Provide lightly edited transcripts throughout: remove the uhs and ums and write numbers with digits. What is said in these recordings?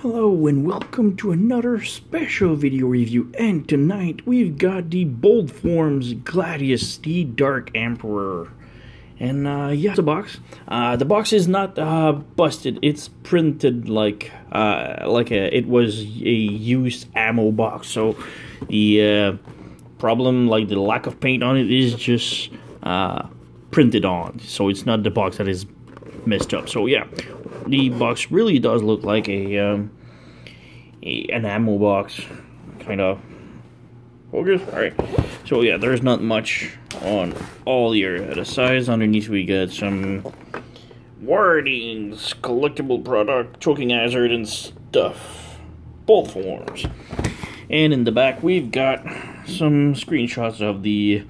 Hello and welcome to another special video review, and tonight we've got the Bold Forms Gladius, the Dark Emperor. And yeah, the box. The box is not busted. It's printed like it was a used ammo box. So the problem, like the lack of paint on it, is just printed on. So it's not the box that is messed up. So yeah, the box really does look like an ammo box, kind of. Focus. All right. So yeah, there's not much on all the sides. Underneath we got some wordings, collectible product, choking hazard, and stuff. Both forms. And in the back we've got some screenshots of the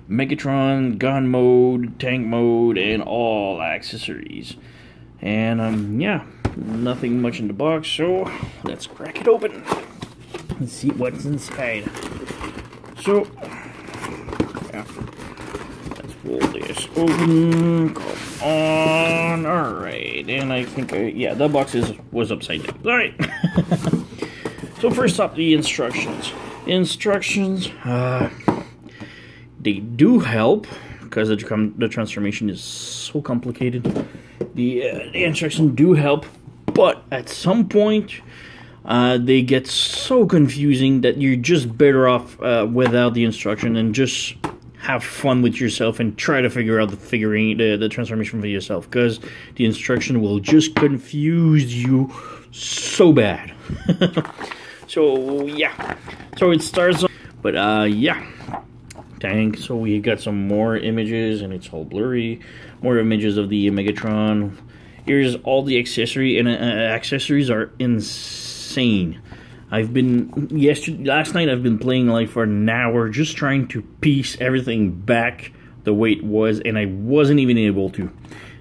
Megatron, gun mode, tank mode, and all accessories. And yeah, nothing much in the box, so let's crack it open and see what's inside. So yeah, let's pull this open. Come on. Alright, and I think yeah, the box was upside down. Alright. So first up, the instructions. They do help, because the transformation is so complicated. The instructions do help, but at some point they get so confusing that you're just better off without the instruction and just have fun with yourself and try to figure out the transformation for yourself, because the instruction will just confuse you so bad. So yeah, so it starts on, but yeah, tank. So we got some more images, and it's all blurry. More images of the Megatron. Here's all the accessory, and accessories are insane. Last night I've been playing like for an hour, just trying to piece everything back the way it was, and I wasn't even able to.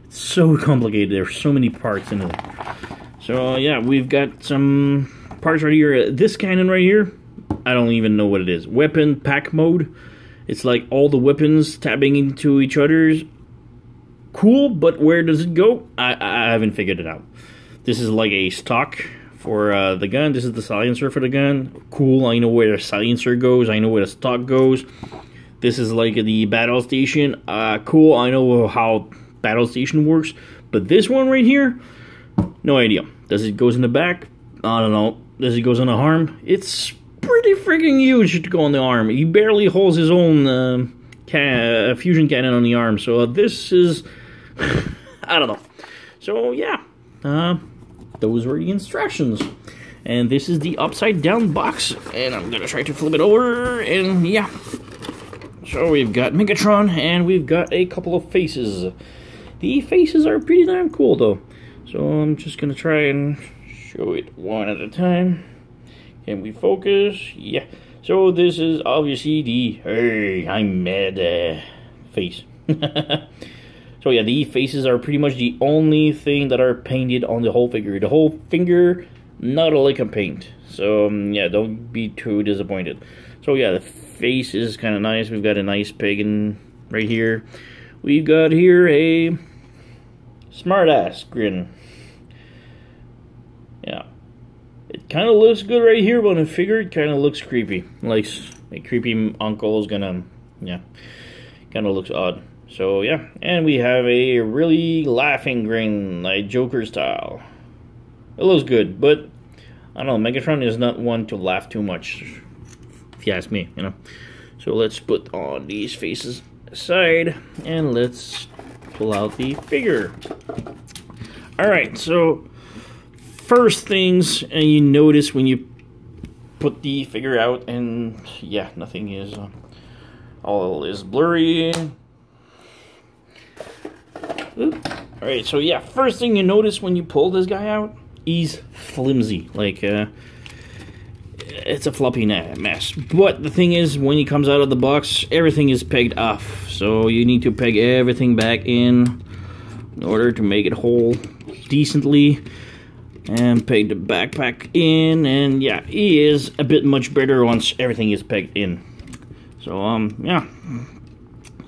It's so complicated. There's so many parts in it. So yeah, we've got some parts right here. This cannon right here, I don't even know what it is. Weapon pack mode. It's like all the weapons tabbing into each other's. Cool, but where does it go? I haven't figured it out. This is like a stock for the gun. This is the silencer for the gun. Cool, I know where the silencer goes. I know where the stock goes. This is like the battle station. Cool, I know how battle station works. But this one right here, no idea. Does it goes in the back? I don't know. Does it goes on the arm? It's pretty freaking huge to go on the arm. He barely holds his own fusion cannon on the arm. So this is, I don't know. So yeah, those were the instructions. And this is the upside down box. And I'm gonna try to flip it over. And yeah. So we've got Megatron, and we've got a couple of faces. The faces are pretty damn cool though. So I'm just gonna try and show it one at a time. Can we focus? Yeah. So this is obviously the "Hey, I'm mad" face. So yeah, the faces are pretty much the only thing that are painted on the whole figure. The whole finger, not a lick of paint. So yeah, don't be too disappointed. So yeah, the face is kind of nice. We've got a nice pagan right here. We've got here a smartass grin. Yeah. It kind of looks good right here, but on the figure it kind of looks creepy. Like a creepy uncle is gonna, yeah, kind of looks odd. So yeah, and we have a really laughing grin, like Joker style. It looks good, but I don't know, Megatron is not one to laugh too much, if you ask me, you know. So let's put on these faces aside, and let's pull out the figure. Alright, so first things you notice when you put the figure out, and yeah, nothing is, all is blurry. Alright, so yeah, first thing you notice when you pull this guy out, he's flimsy. Like, it's a floppy mess. But the thing is, when he comes out of the box, everything is pegged off. So you need to peg everything back in order to make it whole decently. And peg the backpack in, and yeah, he is a bit much better once everything is pegged in. So yeah.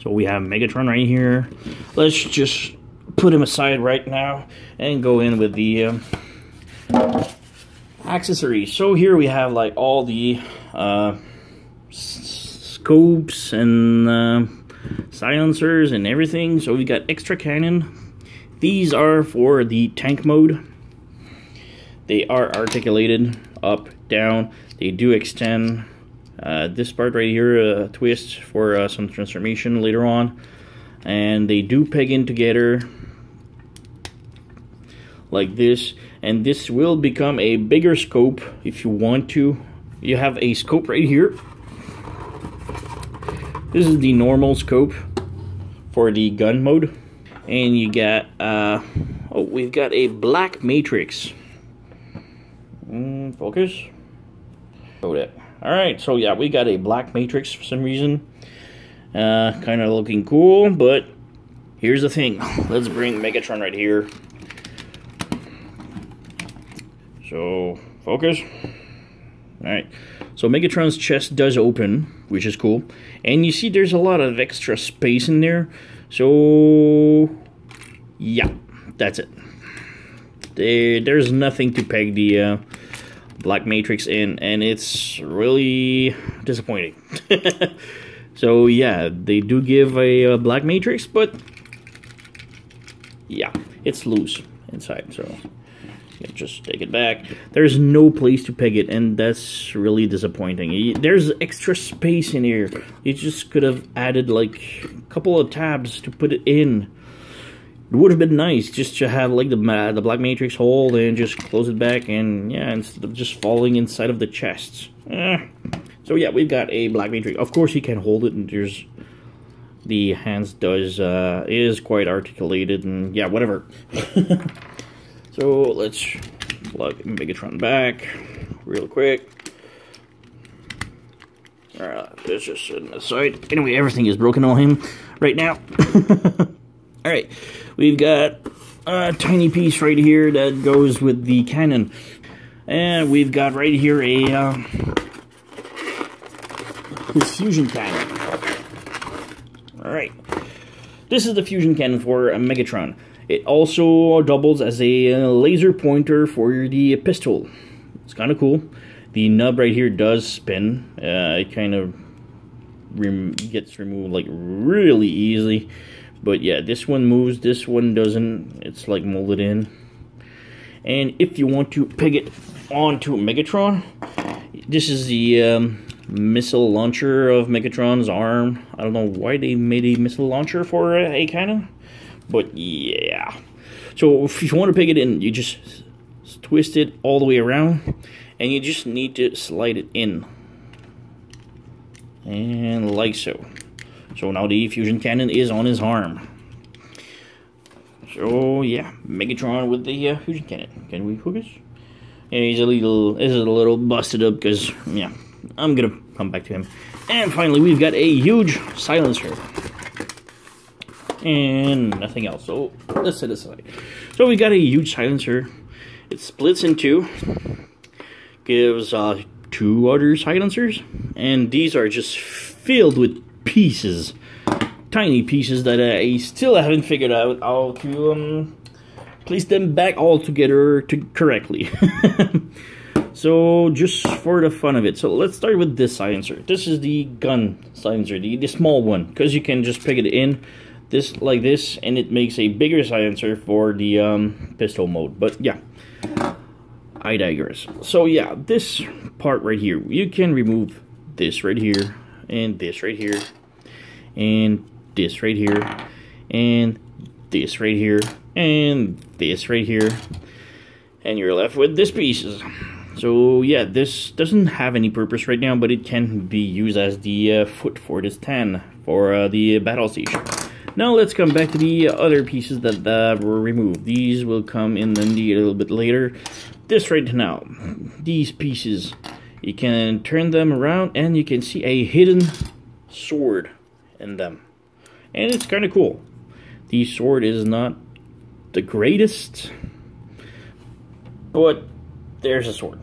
So we have Megatron right here. Let's just put him aside right now and go in with the accessories. So here we have like all the scopes and silencers and everything. So we got extra cannon. These are for the tank mode. They are articulated up, down. They do extend. This part right here, a twist for some transformation later on. And they do peg in together like this. And this will become a bigger scope if you want to. You have a scope right here. This is the normal scope for the gun mode. And you got, we've got a black matrix. Focus. Oh, that. Alright, so yeah, we got a black matrix for some reason. Kind of looking cool, but here's the thing. Let's bring Megatron right here. So, focus. Alright, so Megatron's chest does open, which is cool. And you see there's a lot of extra space in there. So, yeah, that's it. There's nothing to peg the black matrix in, and it's really disappointing. So yeah, they do give a black matrix, but yeah, it's loose inside, so just take it back. There's no place to peg it, and that's really disappointing. There's extra space in here. You just could have added like a couple of tabs to put it in. It would have been nice just to have like the black matrix hold and just close it back, and yeah, instead of just falling inside of the chests. So yeah, we've got a black matrix. Of course, he can hold it, and there's the hands is quite articulated, and yeah, whatever. So let's plug Megatron back real quick. Let's just sit on the side. Anyway, everything is broken on him right now. Alright, we've got a tiny piece right here that goes with the cannon. And we've got right here his fusion cannon. Alright, this is the fusion cannon for Megatron. It also doubles as a laser pointer for the pistol. It's kind of cool. The nub right here does spin. It kind of gets removed like really easily. But yeah, this one moves, this one doesn't. It's like molded in. And if you want to peg it onto Megatron, this is the missile launcher of Megatron's arm. I don't know why they made a missile launcher for a cannon, but yeah. So if you want to peg it in, you just twist it all the way around, and you just need to slide it in. And like so. So now the fusion cannon is on his arm. So yeah, Megatron with the fusion cannon. Can we focus? Yeah, he's a little busted up because yeah, I'm gonna come back to him. And finally, we've got a huge silencer and nothing else. So let's set it aside. So we got a huge silencer. It splits in two. Gives 2 other silencers, and these are just filled with pieces, tiny pieces that I still haven't figured out how to place them back all together correctly. So just for the fun of it, so let's start with this silencer. This is the gun silencer, the small one, because you can just peg it in this like this, and it makes a bigger silencer for the pistol mode. But yeah, I digress. So yeah, this part right here, you can remove this right here, and this right here, and this right here, and this right here, and this right here, and you're left with this pieces. So yeah, this doesn't have any purpose right now, but it can be used as the foot for this 10 for the battle station. Now let's come back to the other pieces that were removed. These will come in a little bit later. This right now, these pieces, you can turn them around and you can see a hidden sword in them. And it's kind of cool. The sword is not the greatest, but there's a sword.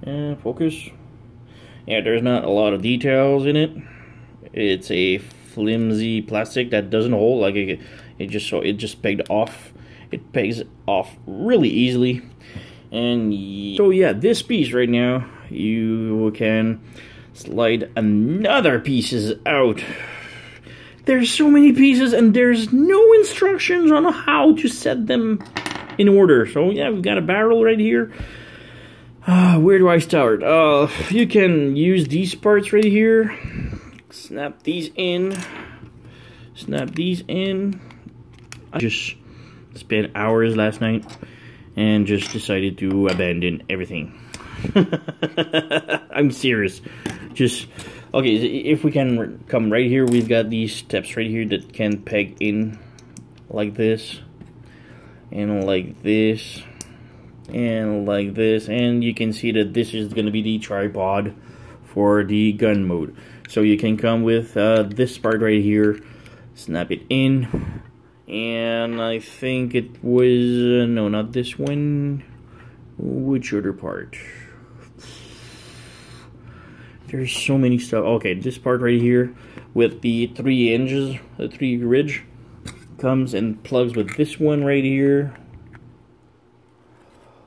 And focus. Yeah, there's not a lot of details in it. It's a flimsy plastic that doesn't hold, like it just pegged off. It pegs off really easily, And so yeah, this piece right now, you can slide another pieces out. There's so many pieces and there's no instructions on how to set them in order. So yeah, we've got a barrel right here. Where do I start? You can use these parts right here. Snap these in. Snap these in. I just spent hours last night and just decided to abandon everything. I'm serious. Just okay, if we can come right here, we've got these steps right here that can peg in like this and like this and like this, and you can see that this is going to be the tripod for the gun mode. So you can come with this part right here, snap it in, and I think it was no, not this one. Which other part? There's so many stuff. Okay, this part right here with the 3 hinges, the 3 ridge, comes and plugs with this one right here,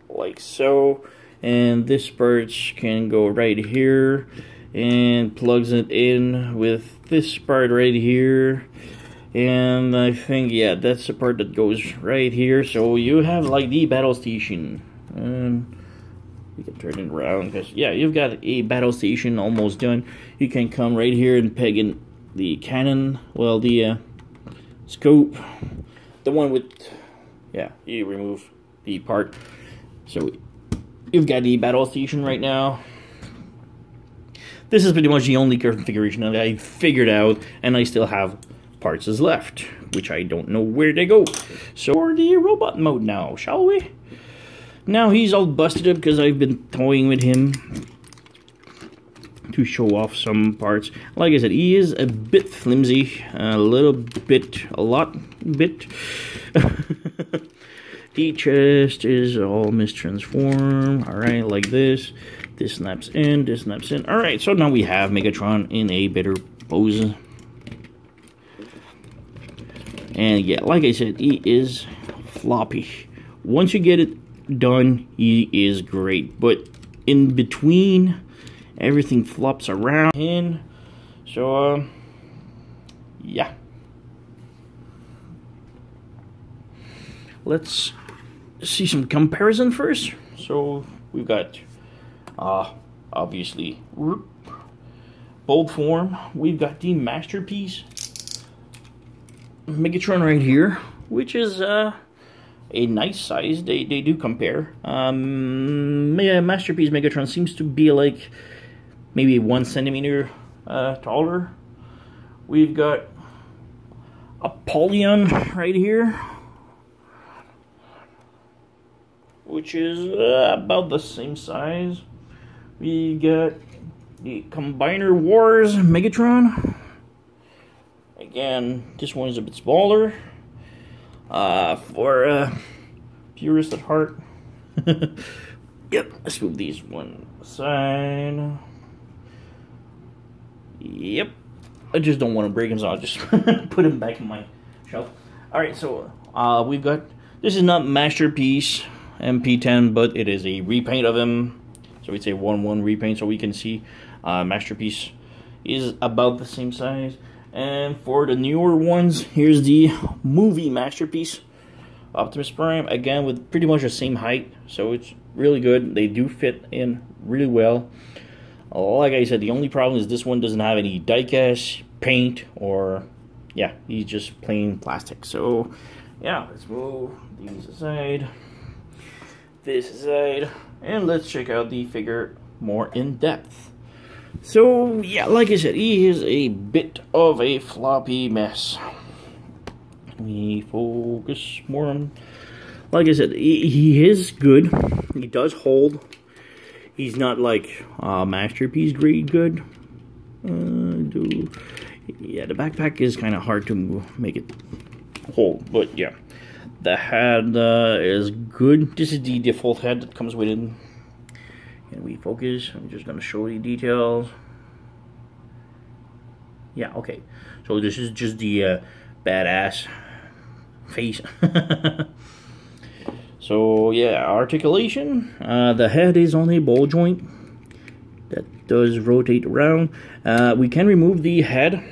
like so. And this part can go right here and plugs it in with this part right here. And I think, yeah, that's the part that goes right here. So you have like the battle station. And you can turn it around because, yeah, you've got a battle station almost done. You can come right here and peg in the cannon, well, the scope, the one with, yeah, you remove the part. So you've got the battle station right now. This is pretty much the only configuration that I figured out, and I still have parts left, which I don't know where they go. So for the robot mode now, shall we? Now he's all busted up because I've been toying with him to show off some parts. Like I said, he is a bit flimsy, a little bit, a lot bit. The chest is all mistransformed. Alright, like this. This snaps in, this snaps in. Alright, so now we have Megatron in a better pose. And yeah, like I said, he is floppy. Once you get it done, he is great, but in between everything flops around. And so yeah, let's see some comparison first. So we've got obviously bold form. We've got the masterpiece Megatron right here, which is a nice size. They do compare. Masterpiece Megatron seems to be like maybe 1 centimeter taller. We've got Apollyon right here, which is about the same size. We got the Combiner Wars Megatron. Again, this one is a bit smaller. For purist at heart. Yep, let's move these one aside. Yep, I just don't want to break them, so I'll just put them back in my shelf. Alright, so we've got, this is not Masterpiece MP10, but it is a repaint of him. So it's a 1-1 repaint, so we can see Masterpiece is about the same size. And for the newer ones, here's the movie Masterpiece Optimus Prime, again with pretty much the same height, so it's really good. They do fit in really well. Like I said, the only problem is this one doesn't have any diecast, paint, or yeah, he's just plain plastic. So yeah, let's move these aside, this aside, and let's check out the figure more in depth. So yeah, like I said, he is a bit of a floppy mess. We focus more on, like I said, he is good. He does hold. He's not like Masterpiece grade good. Yeah, the backpack is kind of hard to make it hold, but yeah, the head is good. This is the default head that comes with it. And we focus. I'm just gonna show you details. Yeah, okay. So this is just the badass face. So yeah, articulation. The head is on a ball joint that does rotate around. We can remove the head.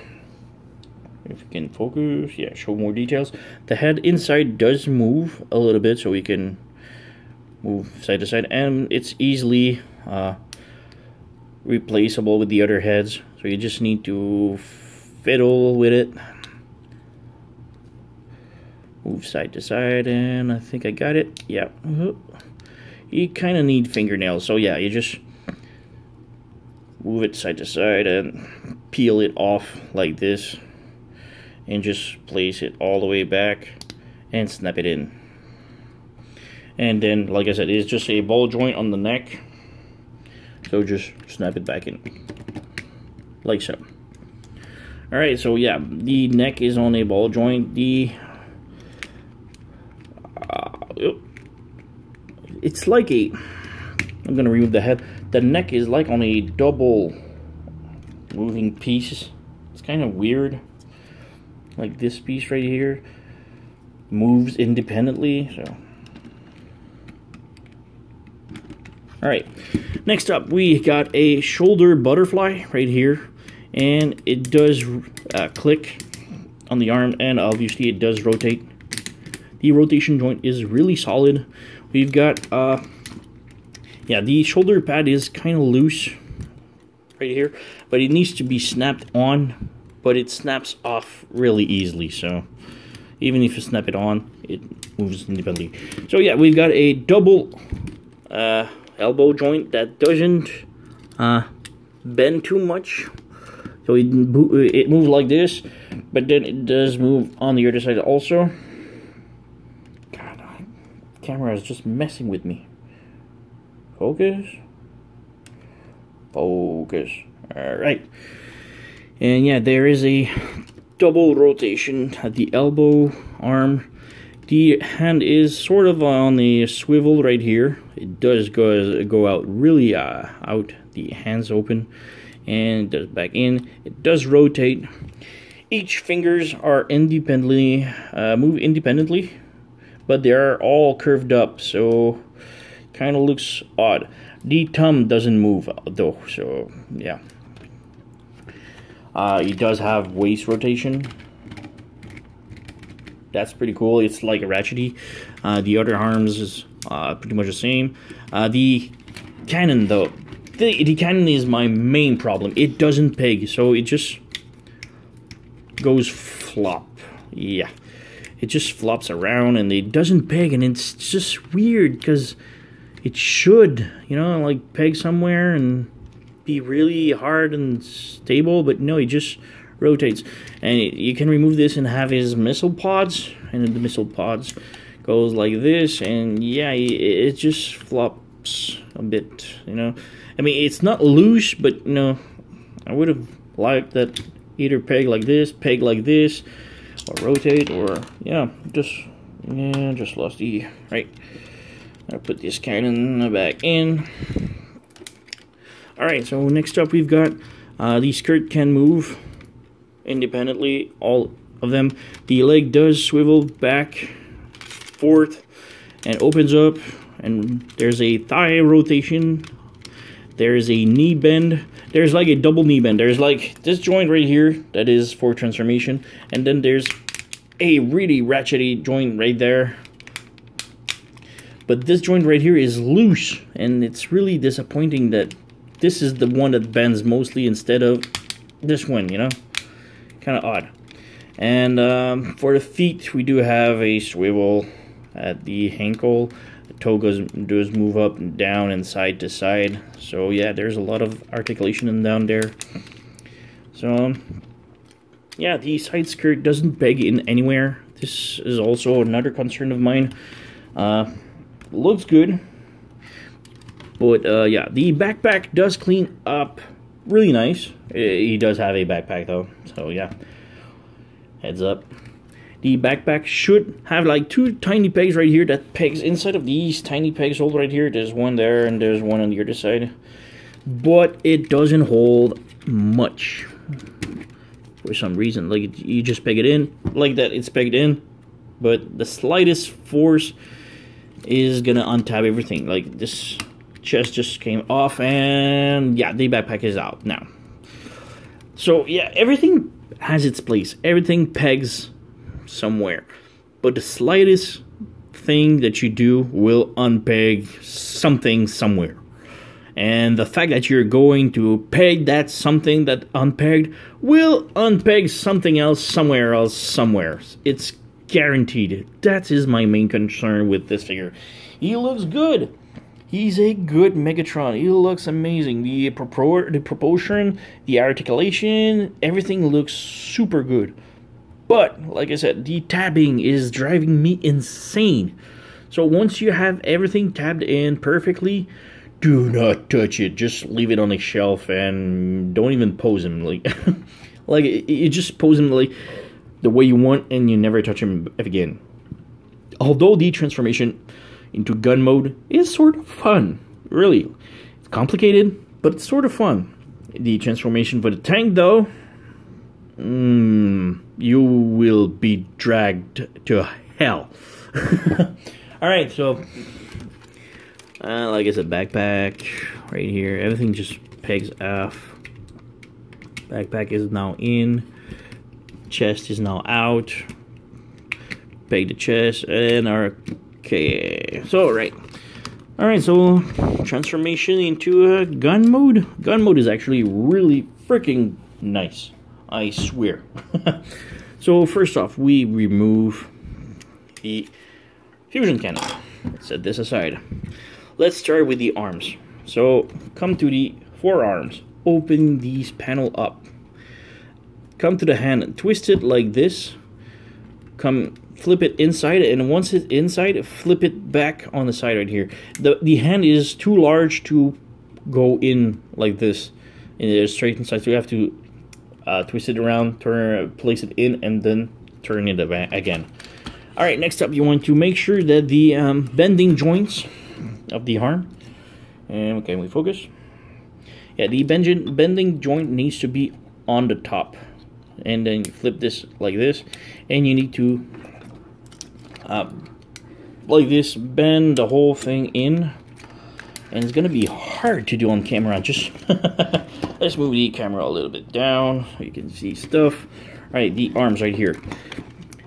If you can focus, yeah, show more details. The head inside does move a little bit, so we can move side to side, and it's easily replaceable with the other heads. So you just need to fiddle with it. Move side to side, and I think I got it. Yeah. You kind of need fingernails, so yeah, you just move it side to side and peel it off like this. And just place it all the way back and snap it in. And then, like I said, it's just a ball joint on the neck. So just snap it back in. Like so. Alright, so yeah, the neck is on a ball joint. It's like a... I'm going to remove the head. The neck is like on a double moving piece. It's kind of weird. Like this piece right here moves independently. So, all right. Next up, we got a shoulder butterfly right here, and it does click on the arm, and obviously it does rotate. The rotation joint is really solid. We've got yeah, the shoulder pad is kind of loose right here, but it needs to be snapped on. But it snaps off really easily, so even if you snap it on, it moves independently. So yeah, we've got a double elbow joint that doesn't bend too much. So it moves like this, but then it does move on the other side also. God, the camera is just messing with me. Focus. Focus. All right. And yeah, there is a double rotation at the elbow arm. The hand is sort of on the swivel right here. It does go out really out. The hands open and it does back in. It does rotate. Each fingers are independently move independently, but they are all curved up, so kind of looks odd. The thumb doesn't move though, so yeah. It does have waist rotation. That's pretty cool. It's like a ratchety. The other arms is pretty much the same. The cannon though, the cannon is my main problem. It doesn't peg, so it just goes flop. Yeah, it just flops around and it doesn't peg, and it's just weird because it should, you know, like peg somewhere and be really hard and stable, but no, it just rotates. And you can remove this and have his missile pods, and the missile pods goes like this, and yeah, it just flops a bit, you know. I mean, it's not loose, but you know, I would have liked that either peg like this, or rotate, or yeah, just lost the right. I'll put this cannon back in. Alright, so next up we've got the skirt can move independently, all of them. The leg does swivel back, forth, and opens up, and there's a thigh rotation, there's a knee bend, there's like a double knee bend, there's like this joint right here that is for transformation, and then there's a really ratchety joint right there. But this joint right here is loose, and it's really disappointing that this is the one that bends mostly instead of this one, you know? Kind of odd. And for the feet, we do have a swivel at the ankle. The toe does move up and down and side to side. So yeah, there's a lot of articulation in down there. So yeah, the side skirt doesn't peg in anywhere. This is also another concern of mine. Looks good. But yeah, the backpack does clean up really nice. He does have a backpack though, so yeah, heads up. The backpack should have like two tiny pegs right here that pegs inside of these tiny pegs hold right here. There's one there and there's one on the other side. But it doesn't hold much for some reason. Like, you just peg it in like that, it's pegged in. But the slightest force is gonna untab everything. Like, this chest just came off, and yeah, the backpack is out now. So yeah, everything has its place. Everything pegs somewhere, but the slightest thing that you do will unpeg something somewhere. And the fact that you're going to peg that something that unpegged will unpeg something else somewhere. It's guaranteed. That is my main concern with this figure. He looks good. He's a good Megatron. He looks amazing. The proportion, the articulation, everything looks super good. But, like I said, the tabbing is driving me insane. So once you have everything tabbed in perfectly, do not touch it. Just leave it on a shelf and don't even pose him. Like, like you just pose him like the way you want and you never touch him again. Although the transformation into gun mode is sort of fun. Really. It's complicated, but it's sort of fun. The transformation for the tank, though, you will be dragged to hell. Alright, so like I said, backpack right here, everything just pegs off. Backpack is now in, chest is now out. Peg the chest, and okay, so alright, so transformation into gun mode. Gun mode is actually really freaking nice, I swear. So first off, we remove the fusion cannon. Set this aside. Let's start with the arms. So come to the forearms, open these panel up. Come to the hand, twist it like this. Come flip it inside, and once it's inside, flip it back on the side right here. The hand is too large to go in like this, and it is straight inside, so you have to twist it around, place it in, and then turn it again. Alright, next up, you want to make sure that the bending joints of the arm, and okay, we focus. Yeah, the bending joint needs to be on the top, and then you flip this like this, and you need to like this, bend the whole thing in, and it's gonna be hard to do on camera. Just let's move the camera a little bit down so you can see stuff. Alright, the arms right here.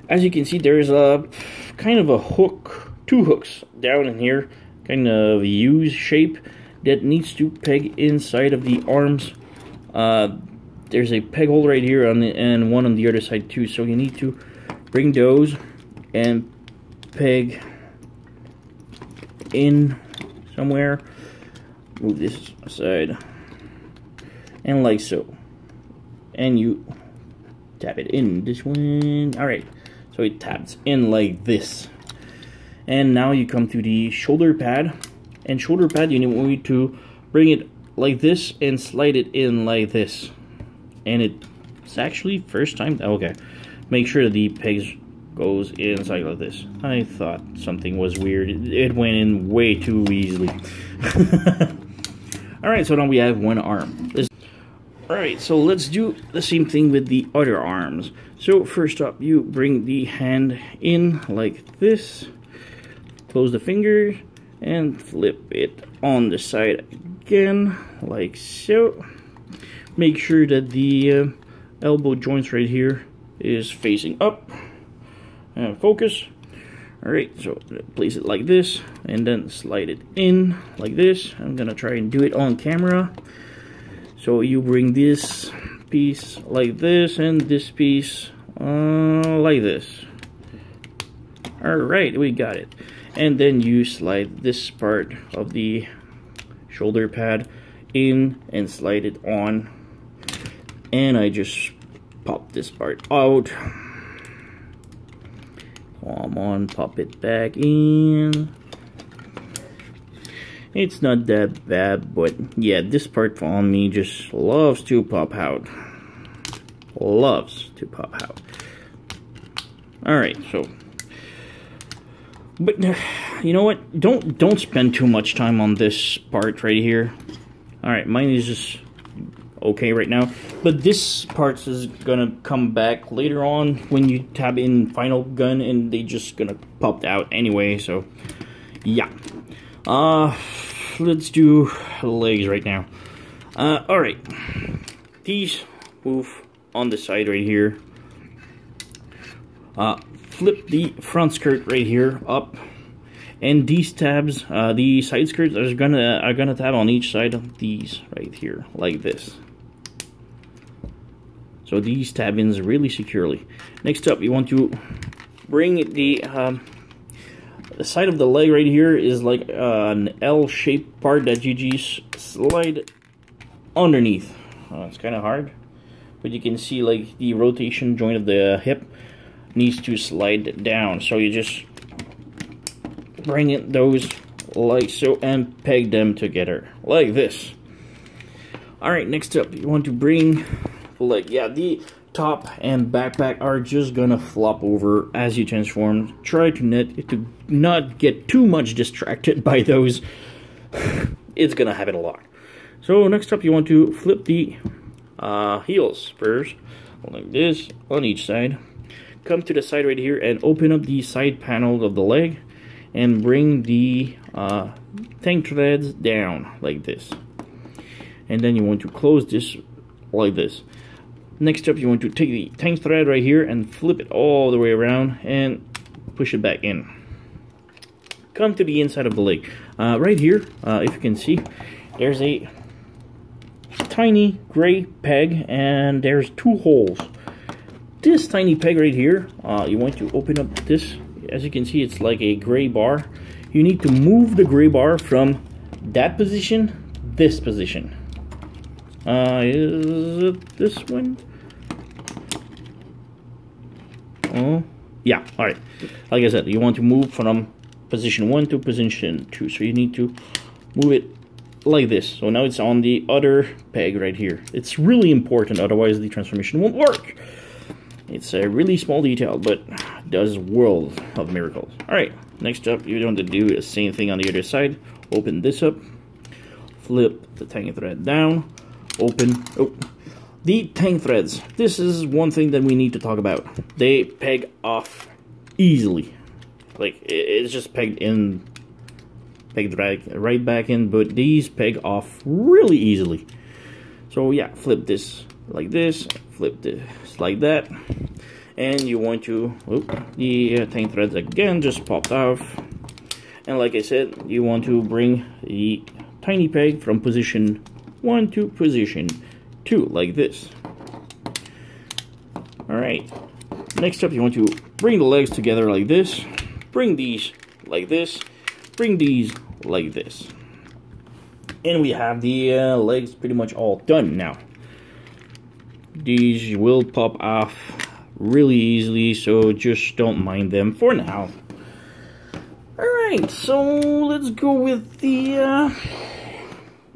As you can see, there's a kind of a hook, two hooks down in here, kind of U shape that needs to peg inside of the arms. There's a peg hole right here on the, and one on the other side too, so you need to bring those and peg in somewhere. Move this aside, and like so, and you tap it in this one. Alright, so it taps in like this. And now you come to the shoulder pad, and shoulder pad, you need to bring it like this and slide it in like this. And it's actually first time, okay, make sure that the pegs goes inside like this. I thought something was weird. It went in way too easily. Alright, so now we have one arm. Alright, so let's do the same thing with the other arms. So first up, you bring the hand in like this, close the finger, and flip it on the side again, like so. Make sure that the elbow joints right here is facing up. And focus. Alright, so place it like this, and then slide it in like this. I'm gonna try and do it on camera. So you bring this piece like this, and this piece like this. Alright, we got it. And then you slide this part of the shoulder pad in and slide it on. And I just pop this part out. Come on, pop it back in. It's not that bad, but yeah, this part on me just loves to pop out. Loves to pop out. Alright, so, but you know what? Don't spend too much time on this part right here. Alright, mine is just okay right now, but this part is gonna come back later on when you tab in final gun, and they just gonna pop out anyway. So Yeah. Let's do legs right now. Alright. These move on the side right here. Flip the front skirt right here up. And these tabs, the side skirts are gonna tab on each side of these right here, like this. So these tab in really securely. Next up, you want to bring the side of the leg right here is like an L-shaped part that you just slide underneath. It's kind of hard, but you can see like the rotation joint of the hip needs to slide down. So you just bring it those like so and peg them together like this. Alright, next up, you want to bring like, yeah, the top and backpack are just gonna flop over as you transform. Try to not get too much distracted by those. It's gonna happen a lot. So next up, you want to flip the heels first, like this on each side. Come to the side right here and open up the side panel of the leg and bring the tank threads down like this. And then you want to close this like this. Next up, you want to take the tank thread right here and flip it all the way around and push it back in. Come to the inside of the leg. Right here, if you can see, there's a tiny gray peg and there's two holes. This tiny peg right here, you want to open up this. As you can see, it's like a gray bar. You need to move the gray bar from that position, this position. Is it this one? Oh, yeah, alright. Like I said, you want to move from position 1 to position 2. So you need to move it like this. So now it's on the other peg right here. It's really important, otherwise the transformation won't work. It's a really small detail, but does world of miracles. Alright, next up, you want to do the same thing on the other side. Open this up, flip the tank thread down, open, the tank threads. This is one thing that we need to talk about. They peg off easily. Like, it's just pegged right back in, but these peg off really easily. So yeah, flip this like this, flip this like that, and you want to, the tank threads again just popped off. And like I said, you want to bring the tiny peg from position 1 to position 2, like this. Alright, next up you want to bring the legs together like this, bring these like this, bring these like this. And we have the legs pretty much all done now. These will pop off really easily, so just don't mind them for now. Alright, so let's go with the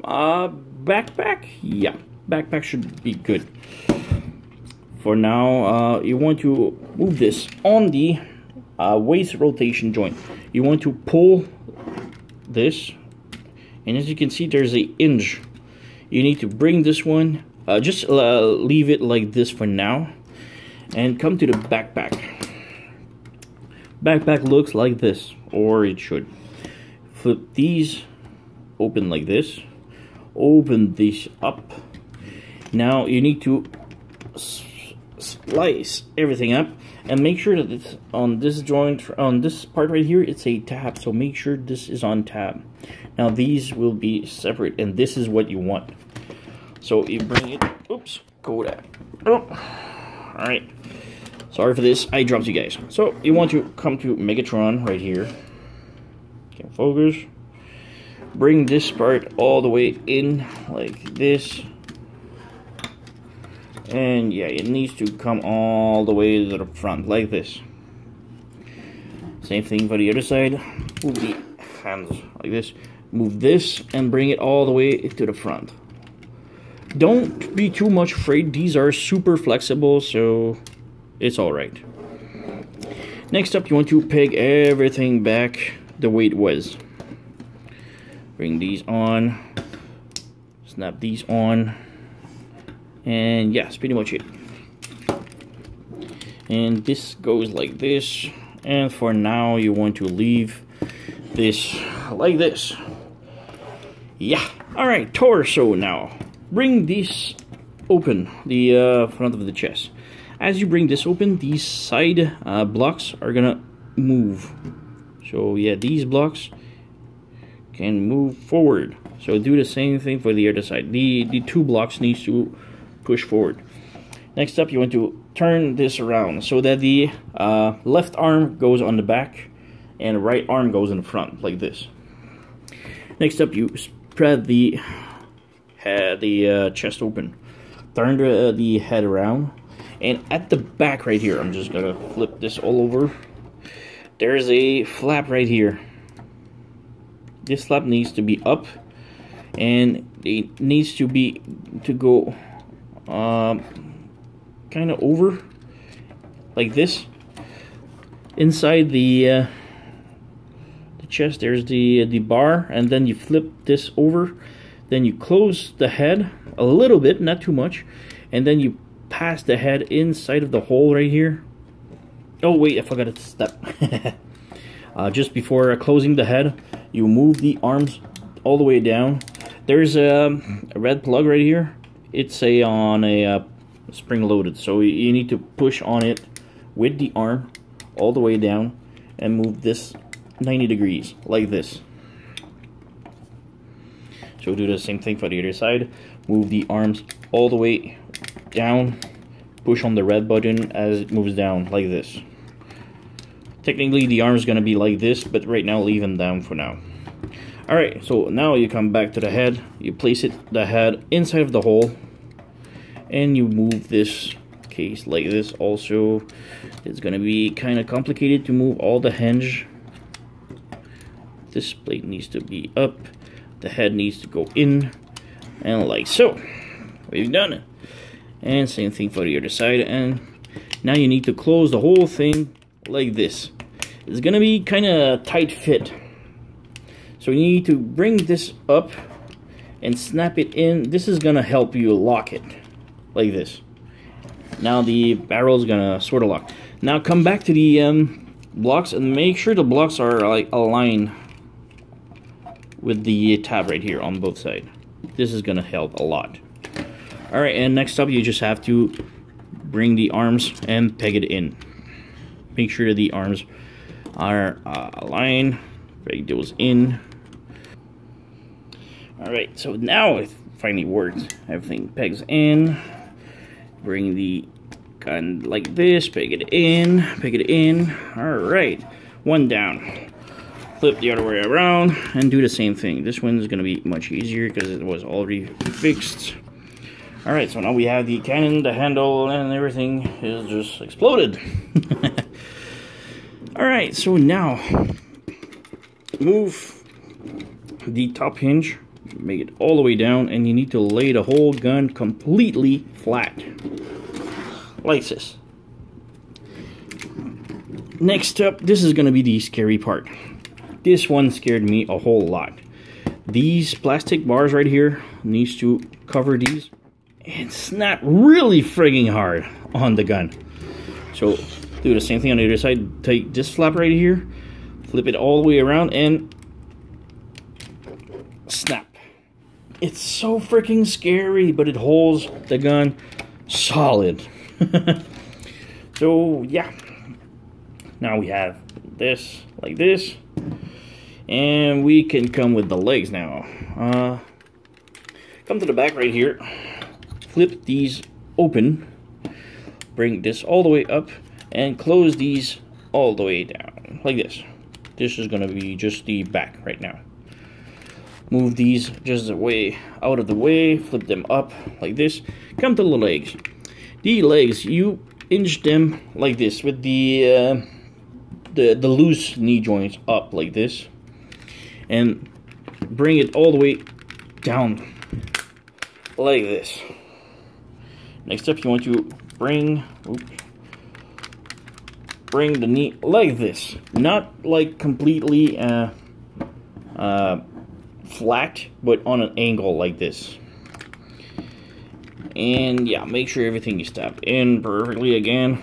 backpack. Yeah, backpack should be good. For now, you want to move this on the waist rotation joint. You want to pull this, and as you can see, there's a hinge. You need to bring this one, just leave it like this for now, and come to the backpack. Backpack looks like this, or it should. Flip these open like this, open these up. Now you need to splice everything up and make sure that it's on this joint, on this part right here, it's a tab, so make sure this is on tab. Now these will be separate, and this is what you want. So you bring it, oops, go that. Oh, alright, sorry for this, I dropped you guys. So you want to come to Megatron right here, can focus, bring this part all the way in like this. And yeah, it needs to come all the way to the front, like this. Same thing for the other side. Move the hands like this. Move this and bring it all the way to the front. Don't be too much afraid. These are super flexible, so it's alright. Next up, you want to peg everything back the way it was. Bring these on. Snap these on. And yeah, that's pretty much it. And this goes like this. And for now, you want to leave this like this. Yeah. All right, torso now. Bring this open, the front of the chest. As you bring this open, these side blocks are gonna move. So yeah, these blocks can move forward. So do the same thing for the other side. The two blocks needs to push forward. Next up, you want to turn this around so that the left arm goes on the back and the right arm goes in the front, like this. Next up, you spread the chest open. Turn the head around, and at the back right here, I'm just gonna flip this all over. There's a flap right here. This flap needs to be up, and it needs to go kind of over, like this. Inside the chest, there's the bar, and then you flip this over. Then you close the head a little bit, not too much, and then you pass the head inside of the hole right here. Oh wait, I forgot to step. Just before closing the head, you move the arms all the way down. There's a red plug right here. It's on a spring loaded, so you need to push on it with the arm all the way down and move this 90 degrees like this. So do the same thing for the other side. Move the arms all the way down. Push on the red button as it moves down like this. Technically the arm is going to be like this, but right now leave them down for now. Alright, so now you come back to the head. You place the head inside of the hole. And you move this case like this also. It's going to be kind of complicated to move all the hinge. This plate needs to be up. The head needs to go in, and like so. We've done it. And same thing for the other side. And now you need to close the whole thing like this. It's gonna be kind of tight fit, so you need to bring this up and snap it in. This is gonna help you lock it like this. Now the barrel is gonna sort of lock. Now come back to the blocks and make sure the blocks are like aligned with the tab right here on both sides. This is gonna help a lot. Alright, and next up you just have to bring the arms and peg it in. Make sure the arms are aligned. Peg those in. Alright, so now it finally works. Everything pegs in. Bring the gun like this, peg it in, peg it in. Alright, one down. Flip the other way around and do the same thing. This one is going to be much easier because it was already fixed. Alright, so now we have the cannon, the handle, and everything is just exploded. Alright, so now move the top hinge, make it all the way down, and you need to lay the whole gun completely flat. Like this. Next up, this is going to be the scary part. This one scared me a whole lot. These plastic bars right here needs to cover these and snap really frigging hard on the gun. So do the same thing on the other side. Take this flap right here, flip it all the way around, and snap. It's so freaking scary, but it holds the gun solid. So yeah, now we have this like this. And we can come with the legs now. Come to the back right here. Flip these open. Bring this all the way up. And close these all the way down. Like this. This is going to be just the back right now. Move these just way out of the way. Flip them up like this. Come to the legs. The legs, you hinge them like this. With the loose knee joints up like this. And bring it all the way down like this. Next up, you want to bring the knee like this, not like completely flat, but on an angle like this. And yeah, make sure everything is tapped in perfectly again.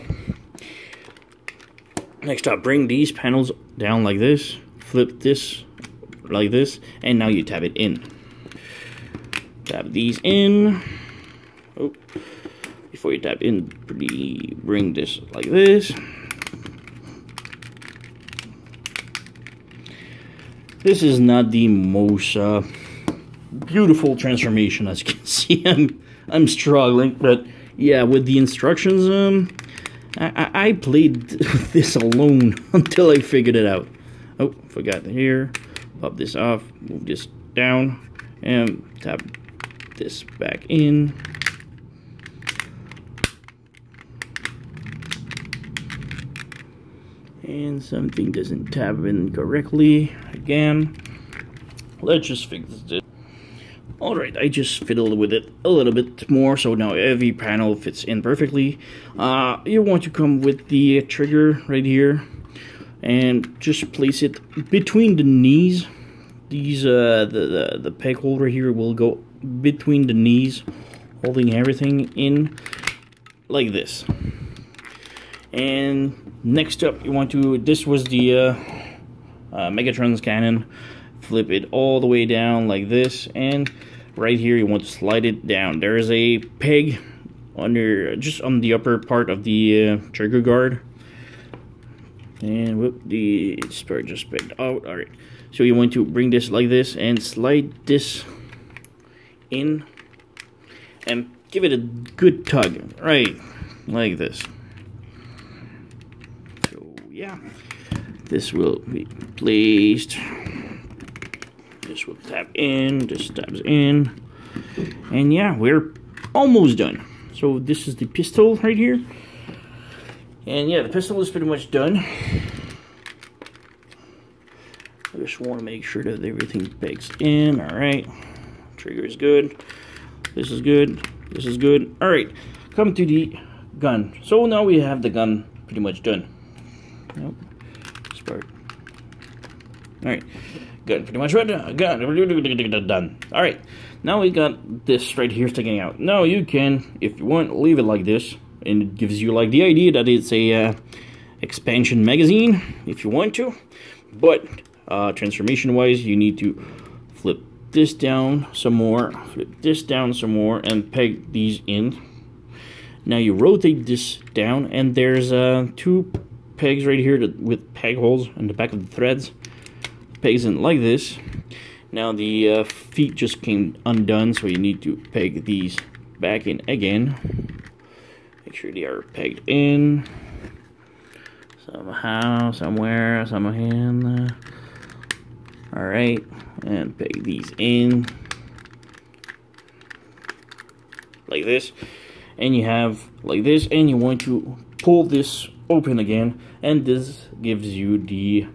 Next up, bring these panels down like this. Flip this like this, and now you tab it in. Tab these in. Oh, before you tab in, bring this like this. This is not the most beautiful transformation, as you can see. I'm struggling, but yeah, with the instructions, I played this alone until I figured it out. Oh, forgot here. Pop this off, move this down, and tap this back in. And something doesn't tab in correctly again. Let's just fix this. Alright, I just fiddled with it a little bit more, so now every panel fits in perfectly. You want to come with the trigger right here and just place it between the knees. These the peg holder here will go between the knees, holding everything in like this. And next up, you want to, this was the Megatron's cannon. Flip it all the way down like this, and right here you want to slide it down. There is a peg under, just on the upper part of the trigger guard. And whoop, the spur just bent out. Alright, so you want to bring this like this and slide this in and give it a good tug, right, like this. Yeah, this will be placed. This will tab in, this tabs in, and yeah, we're almost done. So this is the pistol right here, and yeah, the pistol is pretty much done. I just want to make sure that everything pegs in. All right, trigger is good. This is good. This is good. All right, come to the gun. So now we have the gun pretty much done. Nope. Start. Alright. Gun pretty much ready. Gun done. Alright. Now we got this right here sticking out. Now you can, if you want, leave it like this. And it gives you like the idea that it's a expansion magazine, if you want to. But transformation wise, you need to flip this down some more, flip this down some more, and peg these in. Now you rotate this down, and there's two pegs right here with peg holes in the back of the threads. Pegs in like this. Now the feet just came undone, so you need to peg these back in again. Make sure they are pegged in somehow, somewhere, somehow. Alright, and peg these in like this. And you have like this, and you want to pull this open again, and this gives you the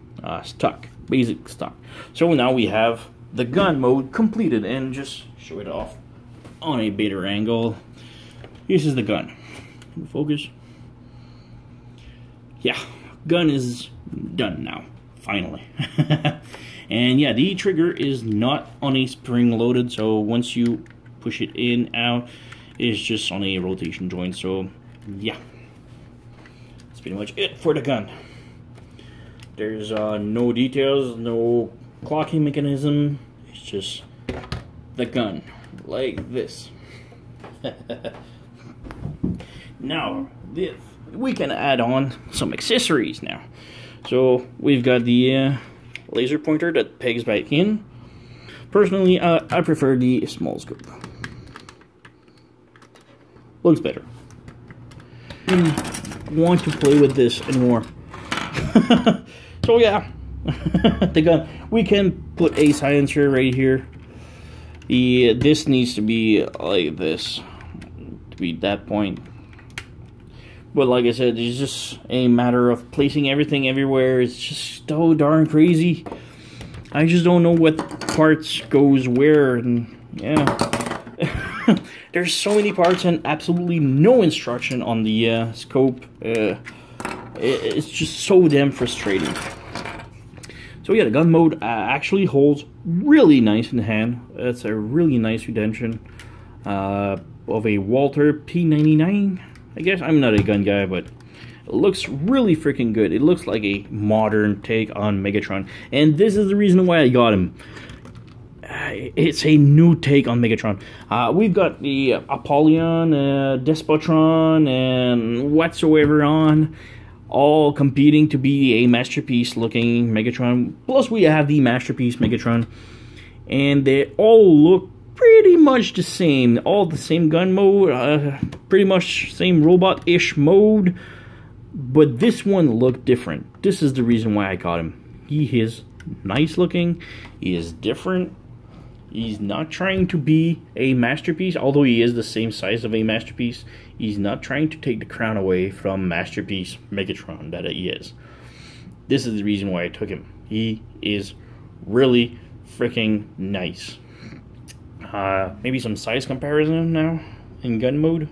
stock, basic stock. So now we have the gun mode completed, and just show it off on a better angle. This is the gun. Focus. Yeah, gun is done now, finally. And yeah, the trigger is not on a spring loaded, so once you push it in, out, it's just on a rotation joint. So yeah, that's pretty much it for the gun. There's no details, no clocking mechanism. It's just the gun, like this. Now, we can add on some accessories now. So we've got the laser pointer that pegs back in. Personally, I prefer the small scope. Looks better. Want to play with this anymore. So yeah, the gun. We can put a silencer right here. This needs to be like this to be that point. But like I said, it's just a matter of placing everything everywhere. It's just so darn crazy. I just don't know what parts goes where, and yeah. There's so many parts and absolutely no instruction on the scope. It's just so damn frustrating. So yeah, the gun mode actually holds really nice in the hand. It's a really nice redemption of a Walther P99. I guess I'm not a gun guy, but It looks really freaking good. It looks like a modern take on Megatron, and this is the reason why I got him. It's a new take on Megatron. We've got the Apollyon, Despotron, and whatsoever on, all competing to be a masterpiece looking Megatron. Plus we have the masterpiece Megatron, and they all look pretty much the same. All the same gun mode, pretty much same robot-ish mode, but this one looked different. This is the reason why I got him. He is nice looking, he is different. He's not trying to be a masterpiece, although he is the same size of a masterpiece. He's not trying to take the crown away from masterpiece Megatron that he is. This is the reason why I took him. He is really freaking nice. Maybe some size comparison now in gun mode.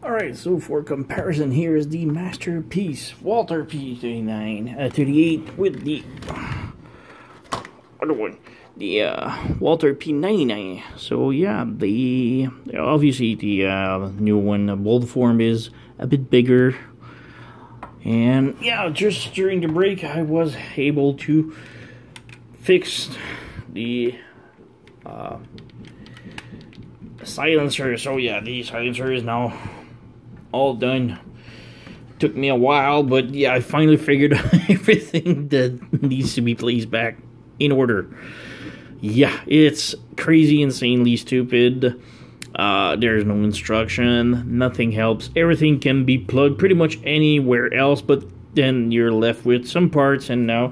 Alright, so for comparison, here is the masterpiece Walther P39 38 with the other one, the Walther P99. So yeah, the obviously the new one, bold form, is a bit bigger. And yeah, just during the break, I was able to fix the silencer. So yeah, the silencer is now all done. Took me a while, but yeah, I finally figured out everything that needs to be placed back in order. Yeah, it's crazy, insanely stupid. There's no instruction, nothing helps. Everything can be plugged pretty much anywhere else, but then you're left with some parts, and now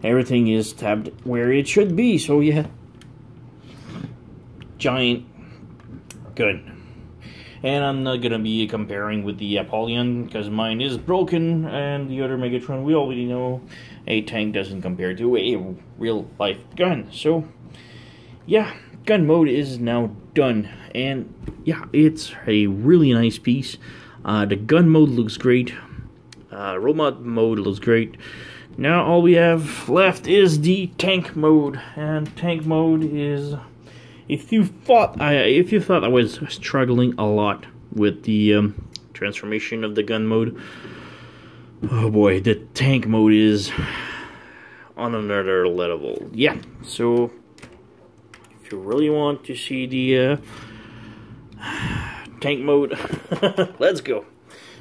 everything is tabbed where it should be. So yeah, giant gun. And I'm not gonna be comparing with the Apollyon because mine is broken, and the other Megatron, we already know a tank doesn't compare to a real life gun. So yeah, gun mode is now done, and yeah, it's a really nice piece. The gun mode looks great, robot mode looks great. Now all we have left is the tank mode, and tank mode is, if you thought I was struggling a lot with the transformation of the gun mode, oh boy, the tank mode is on another level. Yeah, so if you really want to see the tank mode, let's go.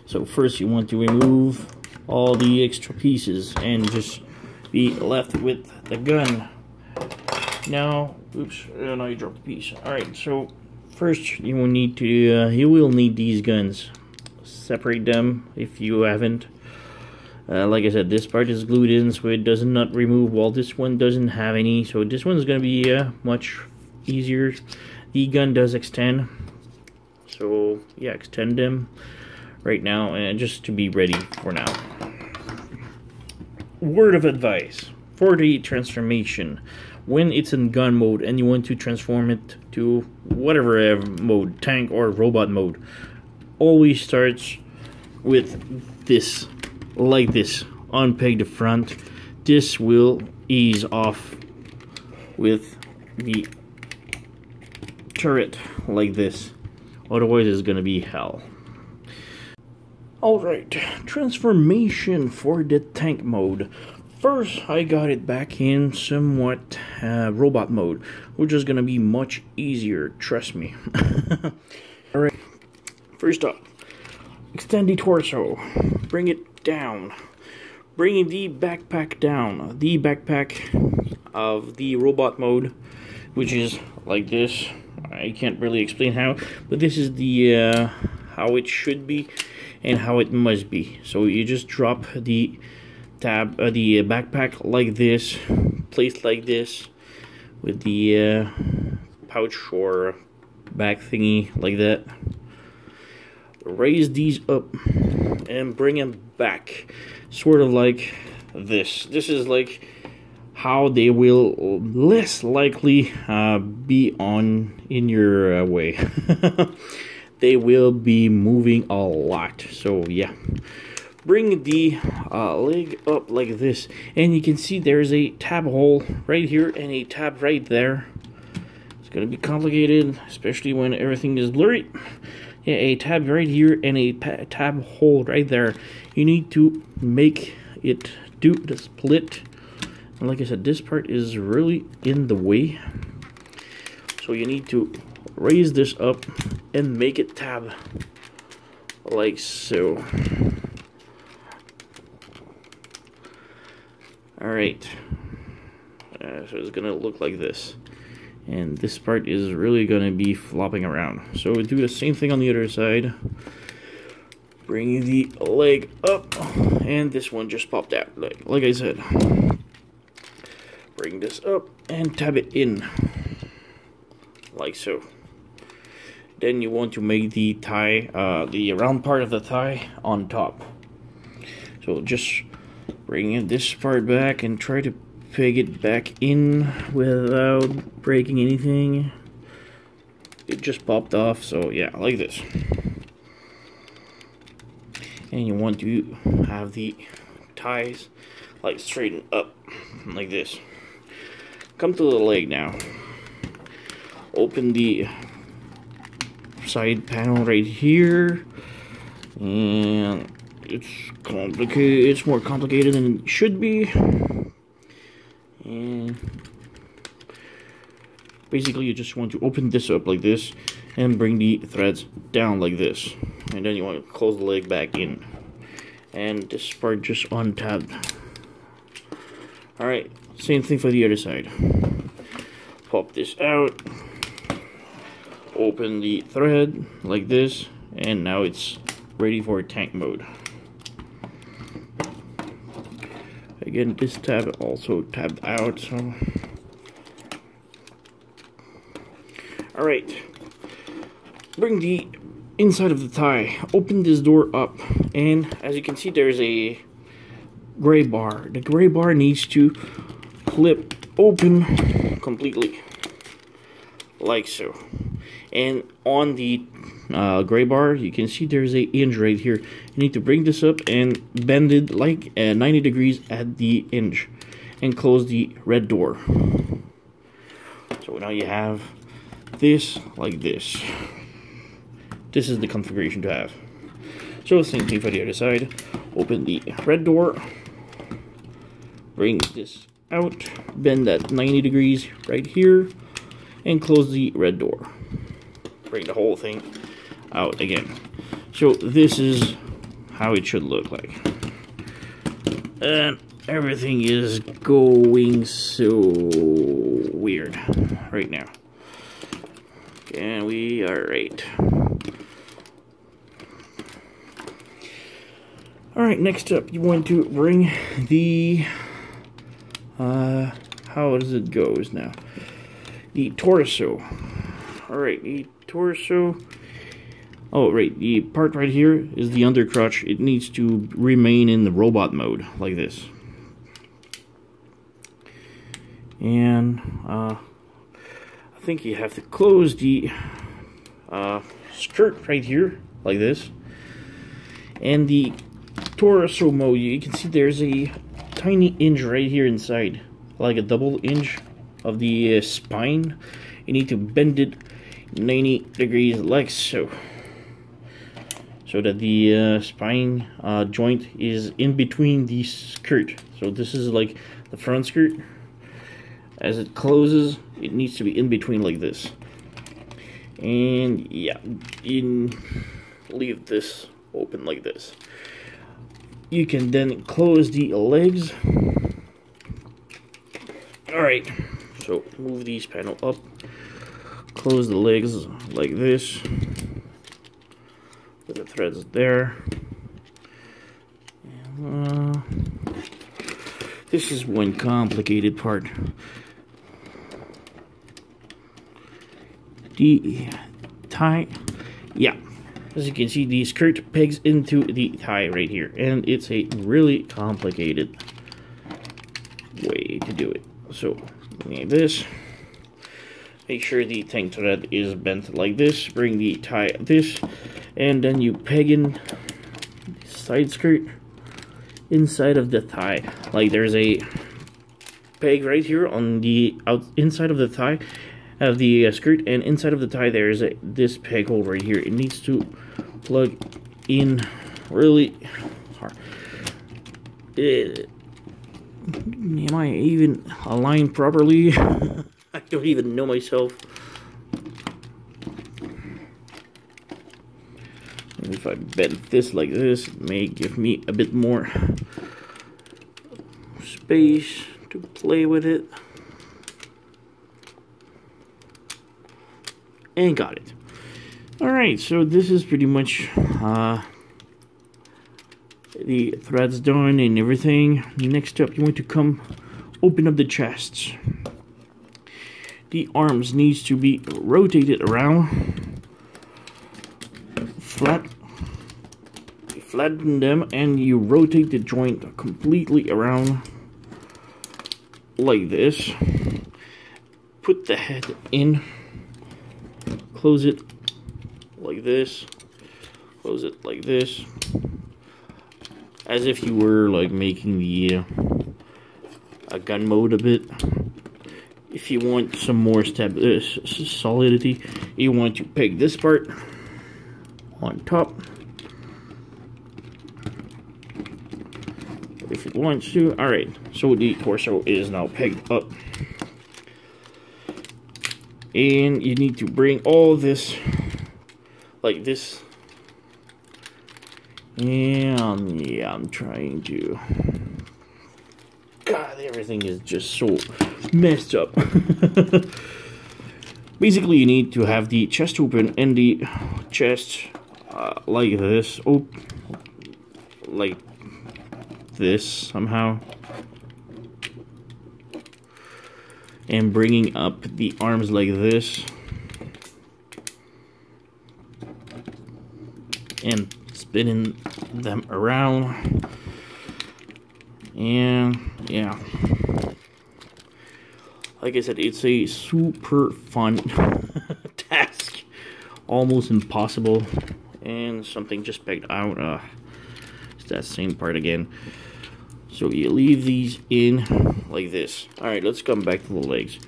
So first you want to remove all the extra pieces and just be left with the gun. Now, oops, now you dropped the piece. Alright, so first you will need to, you will need these guns. Separate them if you haven't. Like I said, this part is glued in, so it does not remove, while this one doesn't have any, so this one's going to be much easier. The gun does extend, so yeah, extend them right now, and just to be ready for now. Word of advice for the transformation: when it's in gun mode and you want to transform it to whatever mode, tank or robot mode, always starts with this, like this. Unpeg the front. This will ease off with the turret like this. Otherwise it's gonna be hell. Alright, transformation for the tank mode. First, I got it back in somewhat robot mode, which is gonna be much easier, trust me. Alright, first up, extend the torso, bring it down, bring the backpack down. The backpack of the robot mode, which is like this. I can't really explain how, but this is the how it should be and how it must be. So you just drop the the backpack like this, placed like this, with the pouch or bag thingy like that. Raise these up and bring them back, sort of like this. This is like how they will less likely be in your way. They will be moving a lot. So yeah, bring the leg up like this, and you can see there's a tab hole right here and a tab right there. It's gonna be complicated, especially when everything is blurry. Yeah, a tab right here and a tab hole right there. You need to make it do the split. And like I said, this part is really in the way. So you need to raise this up and make it tab like so. Alright. So it's gonna look like this. And this part is really gonna be flopping around. So we do the same thing on the other side. Bring the leg up, and this one just popped out, like I said. Bring this up and tab it in, like so. Then you want to make the tie, the round part of the tie on top. So just bring this part back and try to peg it back in without breaking anything. It just popped off, so yeah, like this. And you want to have the ties like straighten up like this. Come to the leg now. Open the side panel right here, and it's complicated. It's more complicated than it should be. And basically you just want to open this up like this and bring the threads down like this, and then you want to close the leg back in, and this part just untabbed. Alright, same thing for the other side. Pop this out, open the thread like this, and now it's ready for tank mode. Again, this tab also tabbed out, so alright, bring the inside of the tie, open this door up, and as you can see there's a gray bar. The gray bar needs to flip open completely, like so. And on the gray bar, you can see there's a hinge right here. You need to bring this up and bend it like 90 degrees at the hinge and close the red door. So now you have this like this. This is the configuration to have. So same thing for the other side. Open the red door, bring this out, bend that 90 degrees right here, and close the red door. Bring the whole thing out again. So this is how it should look like. And everything is going so weird right now. And we are right. Alright, next up you want to bring the how does it goes now? The torso. Alright, the torso. Oh, right, the part right here is the undercrotch. It needs to remain in the robot mode, like this. And, I think you have to close the skirt right here, like this. And the torso mode, you can see there's a tiny hinge right here inside, like a double hinge of the spine. You need to bend it 90 degrees like so, so that the spine joint is in between the skirt. So this is like the front skirt. As it closes, it needs to be in between like this. And yeah, leave this open like this. You can then close the legs. Alright, so move these panel up, close the legs like this, put the threads there. And, this is one complicated part. The tie, yeah, as you can see, the skirt pegs into the tie right here, and it's a really complicated way to do it. So, like this, make sure the tank thread is bent like this, bring the tie this, and then you peg in the side skirt inside of the tie. Like there's a peg right here on the inside of the tie, have the skirt, and inside of the tie there is this peg hole right here. It needs to plug in really hard. Am I even aligned properly? I don't even know myself. And if I bend this like this, it may give me a bit more space to play with it. And got it. Alright, so this is pretty much the threads done and everything. Next up, you want to come open up the chests. The arms needs to be rotated around. Flatten them, and you rotate the joint completely around like this. Put the head in. Close it like this. Close it like this. As if you were like making the a gun mode a bit. If you want some more solidity, you want to peg this part on top. If it wants to. Alright, so the torso is now pegged up. And you need to bring all this like this. And yeah, I'm trying to. God, everything is just so messed up. Basically, you need to have the chest open and the chest like this. Oh, like this somehow. And bringing up the arms like this. And spinning them around. And yeah, like I said, it's a super fun task, almost impossible. And something just pegged out. It's that same part again. So you leave these in like this. Alright, let's come back to the legs.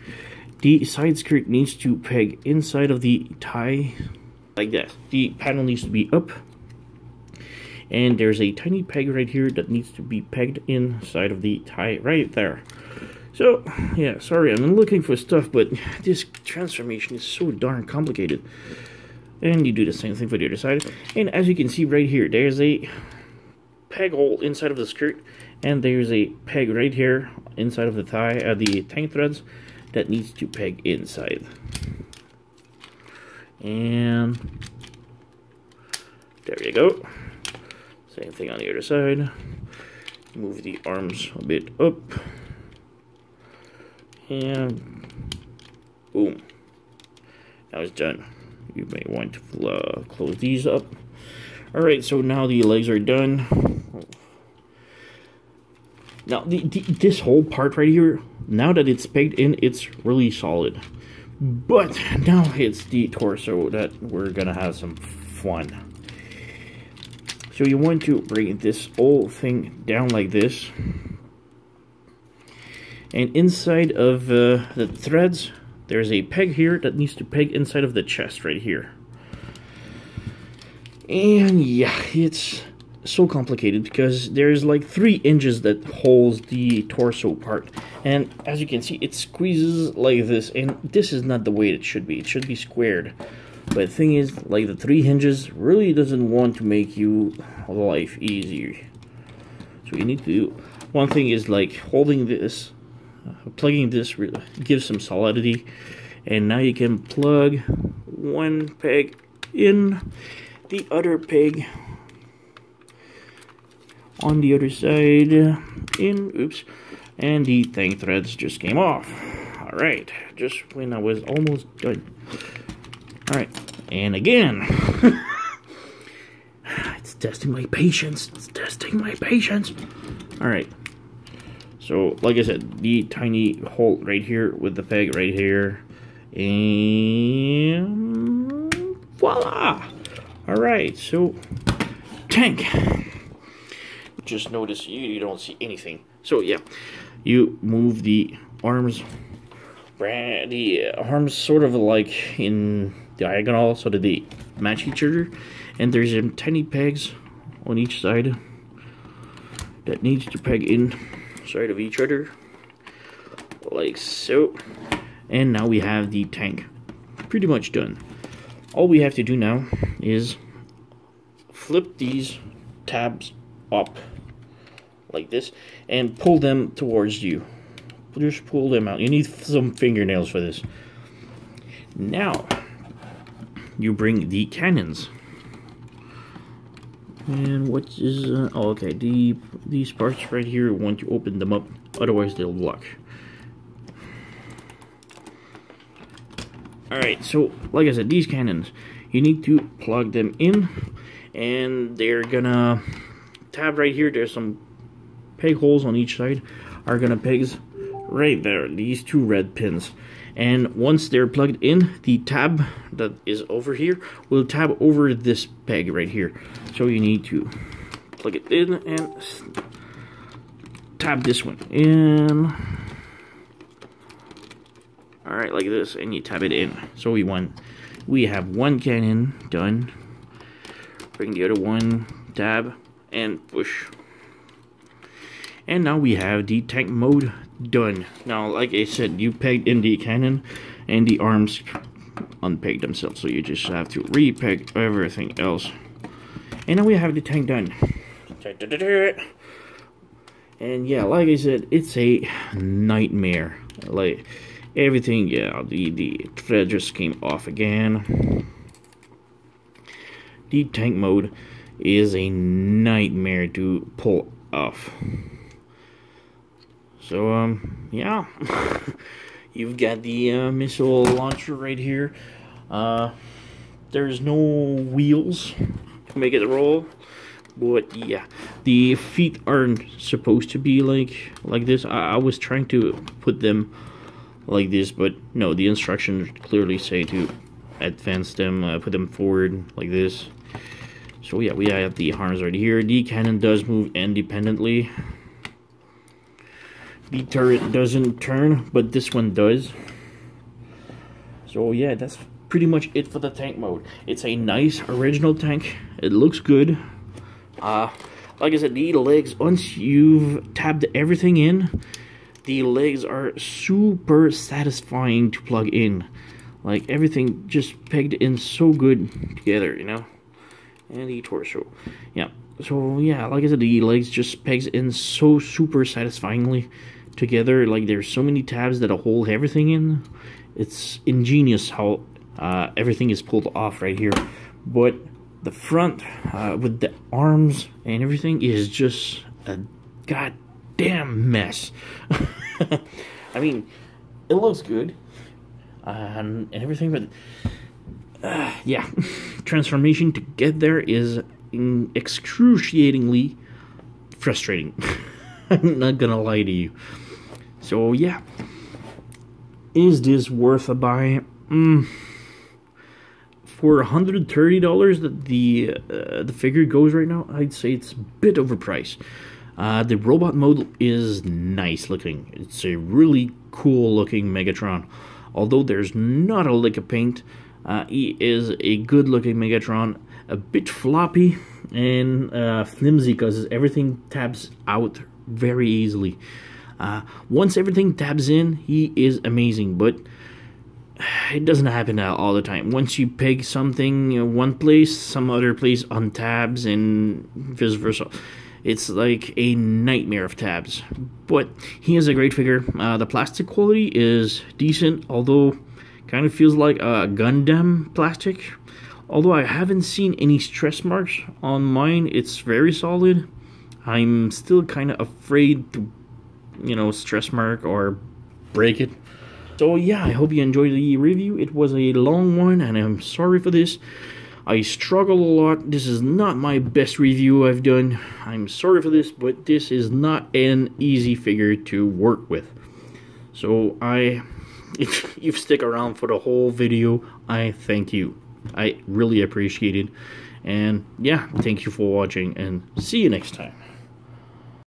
The side skirt needs to peg inside of the tie like that. The panel needs to be up. And there's a tiny peg right here that needs to be pegged inside of the tie right there. So, yeah, sorry, I'm looking for stuff, but this transformation is so darn complicated. And you do the same thing for the other side. And as you can see right here, there's a peg hole inside of the skirt. And there's a peg right here inside of the tie, the tank threads that needs to peg inside. And there you go. Same thing on the other side. Move the arms a bit up. And boom. Now it's done. You may want to close these up. Alright, so now the legs are done. Now, this whole part right here, now that it's pegged in, it's really solid. But now it's the torso that we're gonna have some fun. So you want to bring this whole thing down like this. And inside of the threads, there's a peg here that needs to peg inside of the chest right here. And yeah, it's so complicated because there's like 3 hinges that holds the torso part. And as you can see, it squeezes like this. And this is not the way it should be. It should be squared. But the thing is, like, the 3 hinges really doesn't want to make you life easier. So you need to do, one thing is like holding this, plugging this gives some solidity. And now you can plug one peg in, the other peg on the other side in, oops, and the tank threads just came off. Alright, just when I was almost done. Alright, and again. It's testing my patience. It's testing my patience. Alright. So, like I said, the tiny hole right here with the peg right here. And voila! Alright, so tank. Just notice you don't see anything. So yeah, you move the arms the arms sort of like in diagonal so that they match each other, and there's tiny pegs on each side that needs to peg in side of each other like so. And now we have the tank pretty much done. All we have to do now is flip these tabs up like this and pull them towards you. Just pull them out. You need some fingernails for this. Now you bring the cannons, and what is oh, okay, these parts right here, want to open them up, otherwise they'll block. Alright, so like I said, these cannons, you need to plug them in, and they're gonna tab right here. There's some peg holes on each side, are gonna pegs right there, these two red pins. And once they're plugged in, the tab that is over here will tab over this peg right here. So you need to plug it in and tab this one in. Alright, like this, and you tab it in. So we have one cannon done. Bring the other one, tab, and push. And now we have the tank mode done. Now, like I said, you pegged in the cannon, and the arms unpeg themselves. So you just have to re-peg everything else. And now we have the tank done. And yeah, like I said, it's a nightmare. Like everything, yeah, the thread just came off again. The tank mode is a nightmare to pull off. So yeah, you've got the missile launcher right here. There's no wheels to make it roll, but yeah, the feet aren't supposed to be like this. I was trying to put them like this, but no, the instructions clearly say to advance them, put them forward like this. So yeah, we have the arms right here. The cannon does move independently. The turret doesn't turn, but this one does. So yeah, that's pretty much it for the tank mode. It's a nice original tank. It looks good. Like I said, the legs, once you've tabbed everything in, the legs are super satisfying to plug in. Like everything just pegged in so good together, you know. And the torso, yeah. So yeah, like I said, the legs just pegs in so super satisfyingly together. Like there's so many tabs that hold everything in. It's ingenious how everything is pulled off right here. But the front with the arms and everything is just a goddamn mess. I mean, it looks good and everything, but yeah, transformation to get there is excruciatingly frustrating. I'm not gonna lie to you. So yeah, is this worth a buy? For $130 that the figure goes right now, I'd say it's a bit overpriced. The robot mode is nice looking. It's a really cool looking Megatron. Although there's not a lick of paint, he is a good looking Megatron. A bit floppy and flimsy because everything tabs out very easily. Once everything tabs in, he is amazing, but it doesn't happen all the time. Once you peg something in one place, some other place untabs, and vice versa. It's like a nightmare of tabs. But he is a great figure. The plastic quality is decent, although kind of feels like a Gundam plastic. Although I haven't seen any stress marks on mine, it's very solid. I'm still kind of afraid to, you know, stress mark or break it. So yeah, I hope you enjoyed the review. It was a long one, and I'm sorry for this. I struggle a lot. This is not my best review I've done. I'm sorry for this, but this is not an easy figure to work with. So if you've stick around for the whole video, I thank you. I really appreciate it. And yeah, thank you for watching, and see you next time.